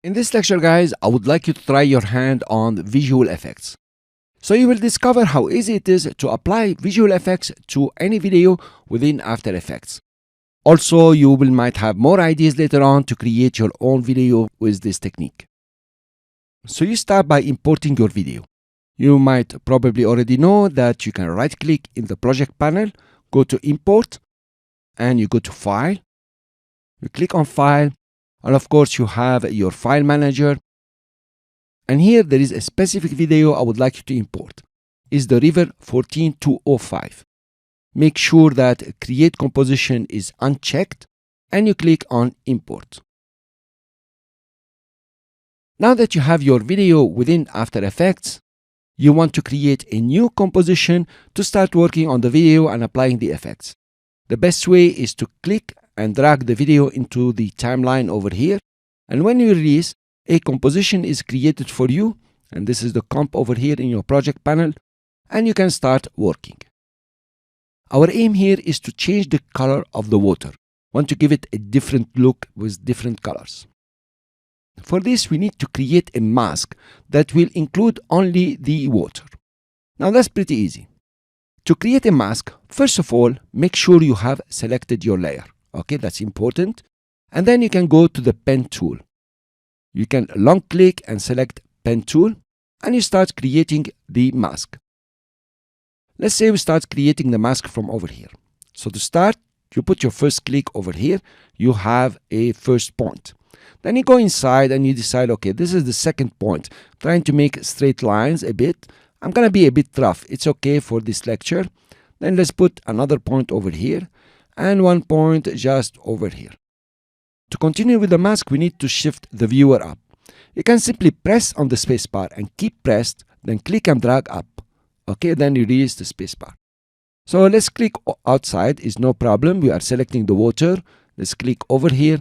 In this lecture, guys, I would like you to try your hand on visual effects. So you will discover how easy it is to apply visual effects to any video within After Effects. Also, might have more ideas later on to create your own video with this technique. So you start by importing your video. You might probably already know that you can right-click in the project panel, go to Import, and you go to File. You click on File, and of course you have your file manager. And here there is a specific video I would like you to import. It's the River 14205. Make sure that Create Composition is unchecked and you click on Import. Now that you have your video within After Effects, you want to create a new composition to start working on the video and applying the effects. The best way is to click and drag the video into the timeline over here, and when you release, a composition is created for you, and this is the comp over here in your project panel, and you can start working. Our aim here is to change the color of the water. Want to give it a different look with different colors. For this, we need to create a mask that will include only the water. Now that's pretty easy. To create a mask, first of all, make sure you have selected your layer. Okay, that's important. And then you can go to the pen tool. You can long click and select pen tool, and you start creating the mask. Let's say we start creating the mask from over here. So to start, you put your first click over here. You have a first point. Then you go inside and you decide, okay, this is the second point. Trying to make straight lines a bit. I'm going to be a bit rough. It's okay for this lecture. Then let's put another point over here and one point just over here. To continue with the mask, we need to shift the viewer up. You can simply press on the spacebar and keep pressed, then click and drag up. Okay, then you release the spacebar. So let's click outside, is no problem. We are selecting the water. Let's click over here.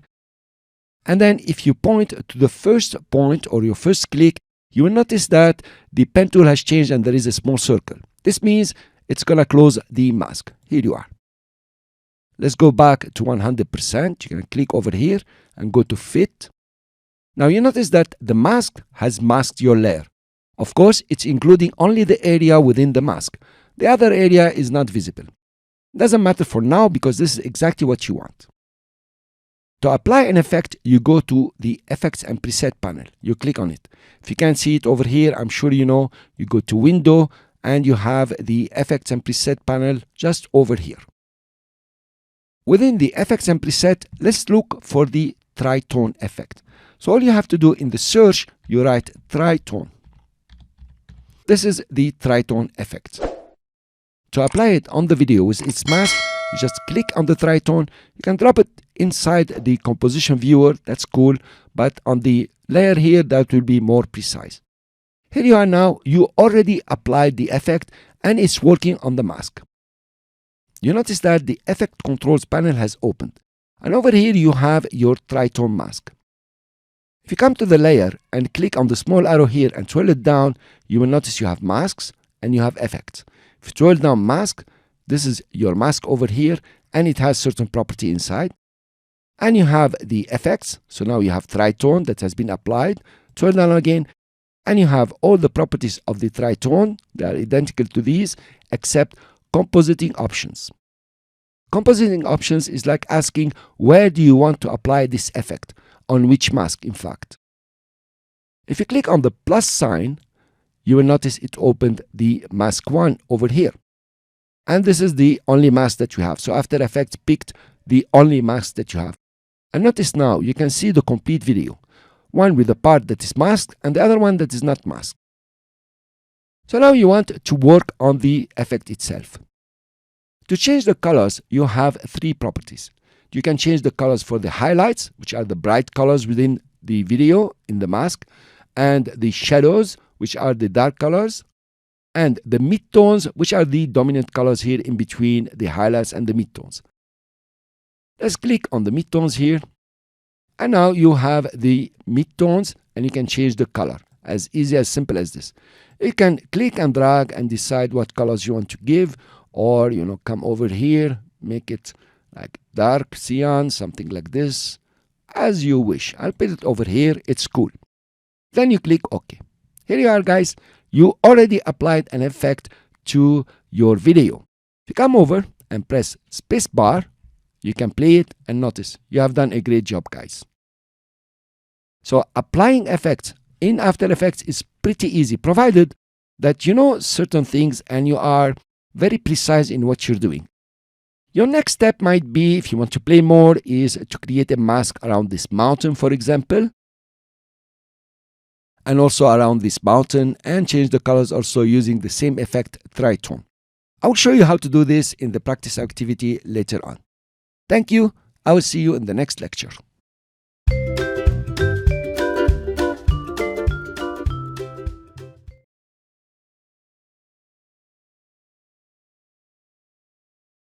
And then if you point to the first point or your first click, you will notice that the pen tool has changed and there is a small circle. This means it's going to close the mask. Here you are. Let's go back to 100%. You can click over here and go to Fit. Now you notice that the mask has masked your layer. Of course, it's including only the area within the mask. The other area is not visible. Doesn't matter for now because this is exactly what you want. To apply an effect, you go to the Effects and Preset panel. You click on it. If you can't see it over here, I'm sure you know, you go to Window and you have the Effects and Preset panel just over here. Within the Effects and Preset, let's look for the tritone effect. So all you have to do in the search, you write tritone. This is the tritone effect. To apply it on the video with its mask, you just click on the tritone. You can drop it inside the composition viewer. That's cool. But on the layer here, that will be more precise. Here you are now. You already applied the effect and it's working on the mask. You notice that the Effect Controls panel has opened. And over here, you have your tritone mask. If you come to the layer and click on the small arrow here and scroll it down, you will notice you have masks and you have effects. If you scroll down mask, this is your mask over here and it has certain property inside. And you have the effects. So now you have tritone that has been applied. Scroll down again and you have all the properties of the tritone. They are identical to these except compositing options. Compositing options is like asking where do you want to apply this effect, on which mask in fact. If you click on the plus sign, you will notice it opened the mask 1 over here. And this is the only mask that you have. So After Effects picked the only mask that you have. And notice now you can see the complete video. One with the part that is masked and the other one that is not masked. So now you want to work on the effect itself. To change the colors, you have 3 properties. You can change the colors for the highlights, which are the bright colors within the video in the mask, and the shadows, which are the dark colors, and the midtones, which are the dominant colors here in between the highlights and the midtones. Let's click on the midtones here. And now you have the midtones and you can change the color. As easy, as simple as this. You can click and drag and decide what colors you want to give, or come over here, make it like dark cyan, something like this. as you wish. I'll put it over here. It's cool. Then you click OK. Here you are, guys. You already applied an effect to your video. If you come over and press spacebar, you can play it and notice you have done a great job, guys. So applying effects in After Effects is pretty easy, provided that you know certain things and you are very precise in what you're doing. Your next step might be, if you want to play more, is to create a mask around this mountain, for example, and also around this mountain, and change the colors also using the same effect, tritone. I will show you how to do this in the practice activity later on. Thank you. I will see you in the next lecture.